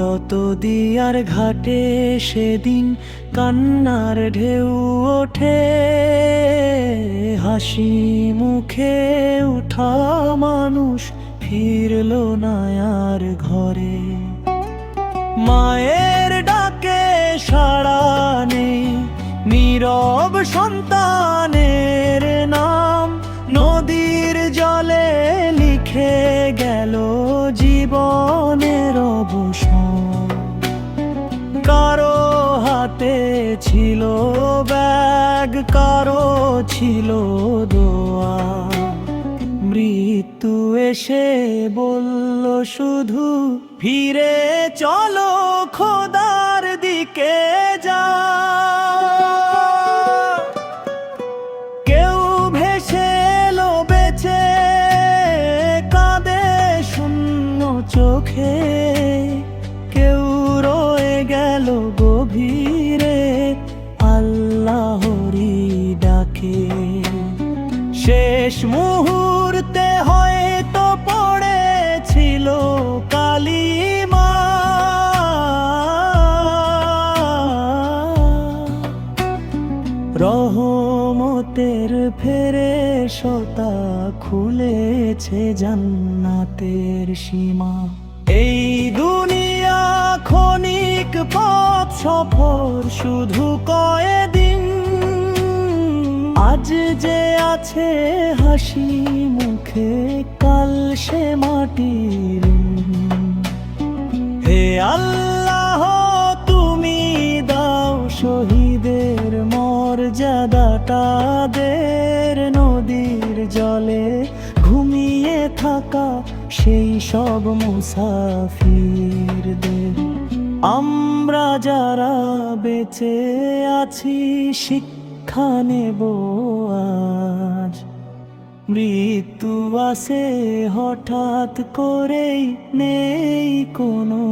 যত দিয়ার ঘাটে সেদিন কান্নার ঢেউ ওঠে, হাসি মুখে উঠা মানুষ ফিরল না আর ঘরে। মায়ের ডাকে সাড়া নেই, নীরব সন্তানের নাম নদীর জলে লিখে গেল জীবনের অবসান। কারো হাতে ছিল ব্যাগ, কারো ছিল দোয়া। মৃত্যু এসে বলল শুধু, ফিরে চলো খোদার দিকে যা। কেউ ভেসে এলো বেঁচে, কাঁদে শূন্য চোখে। কেউ রয়ে গেল গভীরে আল্লাহরি ডাকে। শেষ মুহূর্তে হয়তো পড়েছিল কালিমা, রহমতের ফেরেশতা খুলেছে জান্নাতের সীমা। এই দুনিয়া ক্ষণিক পথ সফর, শুধু কয়েকদিন। আজ যে আছে হাসি মুখে, কাল সে মাটির। হে আল্লাহ, তুমি দাও শহীদের মর্যাদাটাদের। নদীর জলে ঘুমিয়ে থাকা সেই সব মুসাফিরদের। আমরা যারা বেঁচে আছি শিক্ষা নেব আজ। মৃত্যু আসে হঠাৎ করেই, নেই কোনো